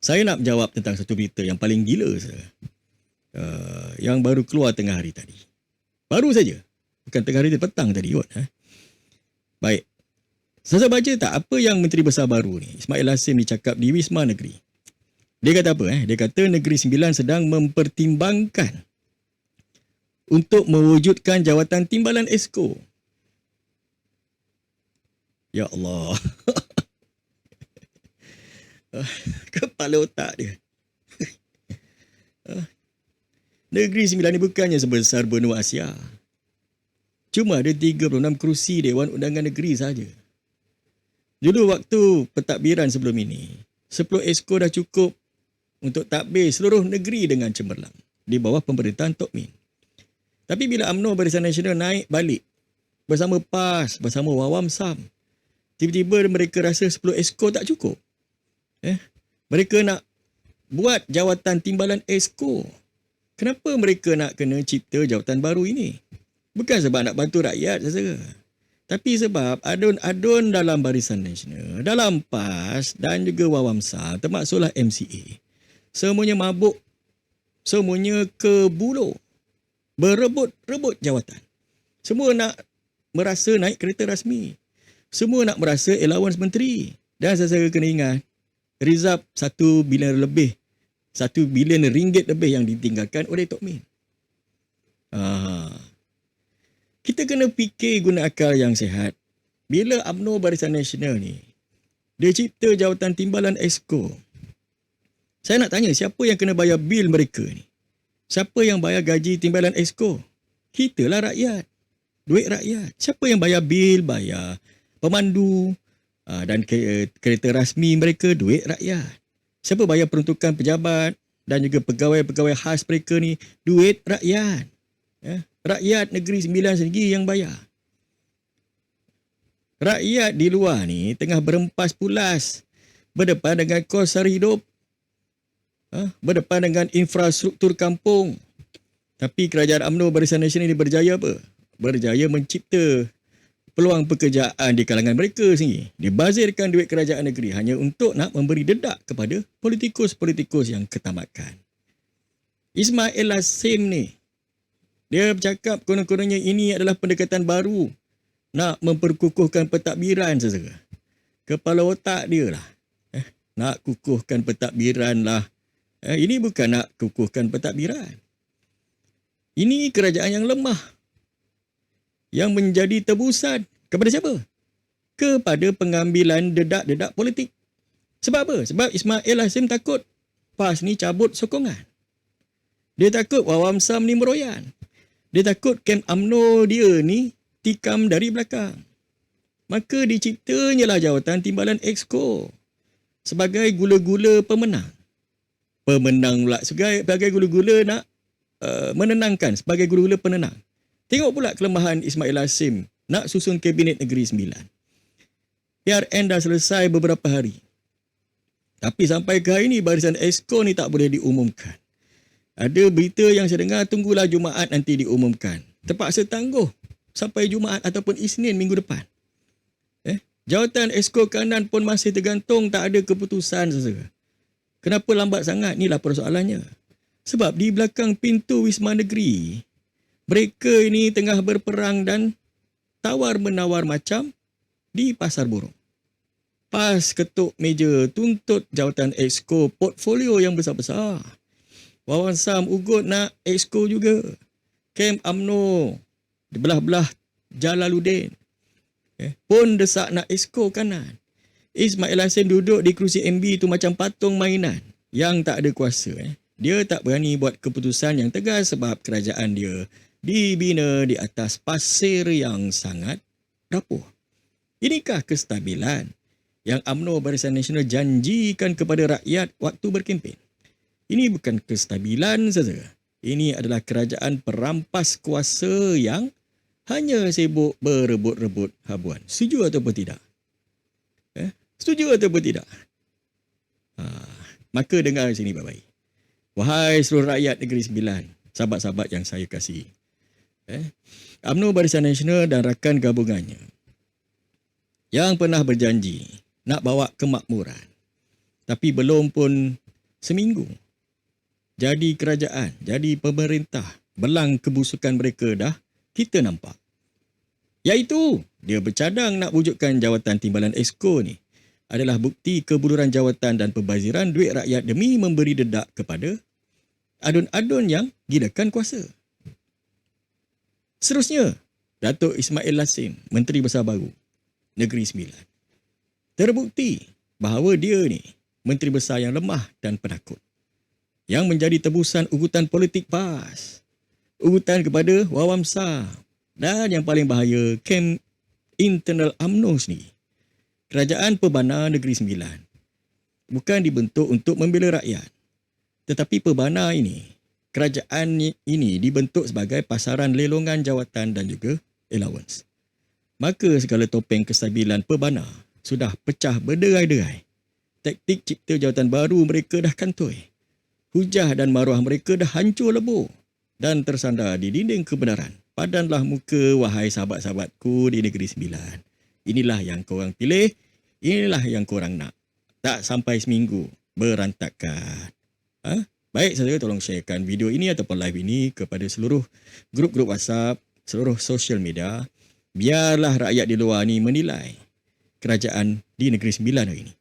Saya nak jawab tentang satu berita yang paling gila saya. Yang baru keluar tengah hari tadi. Baru saja. Bukan tengah hari, petang tadi kot. Baik. Saya baca tak apa yang Menteri Besar baru ni, Ismail Hasim ni cakap di Wisma Negeri. Dia kata apa? Dia kata Negeri Sembilan sedang mempertimbangkan untuk mewujudkan jawatan timbalan Esko. Ya Allah. Kepala otak dia. Negeri Sembilan ni bukannya sebesar benua Asia. Cuma ada 36 kerusi Dewan Undangan Negeri saja. Dulu waktu pentadbiran sebelum ini, 10 Esko dah cukup untuk tadbir seluruh negeri dengan cemerlang di bawah pemerintahan Tok Min. Tapi bila UMNO Barisan Nasional naik balik bersama PAS, bersama Wawam Sam, tiba-tiba mereka rasa 10 Esko tak cukup. Mereka nak buat jawatan timbalan Esko. Kenapa mereka nak kena cipta jawatan baru ini? Bukan sebab nak bantu rakyat saja. Tapi sebab adun-adun dalam Barisan Nasional, dalam PAS dan juga Wawam Sam, termasuklah MCA, semuanya mabuk, semuanya kebulo, berebut-rebut jawatan. Semua nak merasa naik kereta rasmi. Semua nak merasa allowance menteri. Dan saya kena ingat, rizab 1 bilion lebih, 1 bilion ringgit lebih yang ditinggalkan oleh Tok Min. Kita kena fikir guna akal yang sihat. Bila UMNO Barisan Nasional ni, dia cipta jawatan timbalan Esko. Saya nak tanya, siapa yang kena bayar bil mereka ni? Siapa yang bayar gaji timbalan Esko? Kitalah rakyat. Duit rakyat. Siapa yang bayar bil, bayar pemandu dan kereta rasmi mereka? Duit rakyat. Siapa bayar peruntukan pejabat dan juga pegawai-pegawai khas mereka ni? Duit rakyat. Rakyat Negeri Sembilan sendiri yang bayar. Rakyat di luar ni tengah berempas pulas berdepan dengan kos sara hidup, berdepan dengan infrastruktur kampung. Tapi kerajaan UMNO Barisan Nasional ini berjaya apa? Berjaya mencipta peluang pekerjaan di kalangan mereka sendiri. Dibazirkan duit kerajaan negeri hanya untuk nak memberi dedak kepada politikus-politikus yang ketamakan. Ismail Hasim ni, dia bercakap konon-kononnya ini adalah pendekatan baru nak memperkukuhkan pentadbiran saja. Kepala otak dia lah. Nak kukuhkan pentadbiran lah. Ini bukan nak kukuhkan pentadbiran. Ini kerajaan yang lemah. Yang menjadi tebusan. Kepada siapa? Kepada pengambilan dedak-dedak politik. Sebab apa? Sebab Ismail Hasim takut PAS ni cabut sokongan. Dia takut Wawam Sam ni meroyan. Dia takut kem UMNO dia ni tikam dari belakang. Maka diciptanya lah jawatan timbalan Exco sebagai gula-gula pemenang. Pemenang pula sebagai gula-gula nak menenangkan, sebagai gula-gula penenang. Tengok pula kelemahan Ismail Hasim nak susun Kabinet Negeri Sembilan. PRN dah selesai beberapa hari. Tapi sampai ke hari ini barisan Exco ni tak boleh diumumkan. Ada berita yang saya dengar, tunggulah Jumaat nanti diumumkan. Terpaksa tangguh sampai Jumaat ataupun Isnin minggu depan. Jawatan Exco kanan pun masih tergantung, tak ada keputusan saja. Kenapa lambat sangat? Inilah persoalannya. Sebab di belakang pintu Wisma Negeri, mereka ini tengah berperang dan tawar-menawar macam di pasar burung. PAS ketuk meja tuntut jawatan Exco portfolio yang besar-besar. Wawam Sam ugut nak Exco juga. Kem UMNO di belah-belah Jalaluddin pun desak nak Exco kanan. Ismail Hasim duduk di kerusi MB tu macam patung mainan yang tak ada kuasa. Dia tak berani buat keputusan yang tegas sebab kerajaan dia dibina di atas pasir yang sangat rapuh. Inikah kestabilan yang UMNO Barisan Nasional janjikan kepada rakyat waktu berkempen? Ini bukan kestabilan saja. Ini adalah kerajaan perampas kuasa yang hanya sibuk berebut-rebut habuan. Setuju ataupun tidak? Setuju ataupun tidak? Maka dengar sini baik-baik. Wahai seluruh rakyat Negeri Sembilan, sahabat-sahabat yang saya kasihi. UMNO Barisan Nasional dan rakan gabungannya yang pernah berjanji nak bawa kemakmuran, tapi belum pun seminggu. Jadi kerajaan, jadi pemerintah, belang kebusukan mereka dah kita nampak. Iaitu, dia bercadang nak wujudkan jawatan timbalan Exco ni adalah bukti kebuluran jawatan dan pembaziran duit rakyat demi memberi dedak kepada adun-adun yang gilakan kuasa. Seterusnya, Datuk Ismail Lassim, Menteri Besar baru, Negeri Sembilan. Terbukti bahawa dia ni Menteri Besar yang lemah dan penakut. Yang menjadi tebusan ugutan politik PAS. Ugutan kepada Wawam Sam. Dan yang paling bahaya, kem internal UMNO ni. Kerajaan Pebana Negeri Sembilan. Bukan dibentuk untuk membela rakyat. Tetapi Pebana ini, kerajaan ini dibentuk sebagai pasaran lelongan jawatan dan juga allowance. Maka segala topeng kestabilan Pebana sudah pecah berderai-derai. Taktik cipta jawatan baru mereka dah kantoi. Hujah dan maruah mereka dah hancur lebur dan tersandar di dinding kebenaran. Padanlah muka wahai sahabat-sahabatku di Negeri Sembilan. Inilah yang korang pilih, inilah yang korang nak. Tak sampai seminggu, berantakan. Baik, saya tolong sharekan video ini ataupun live ini kepada seluruh grup-grup WhatsApp, seluruh social media. Biarlah rakyat di luar ni menilai kerajaan di Negeri Sembilan hari ini.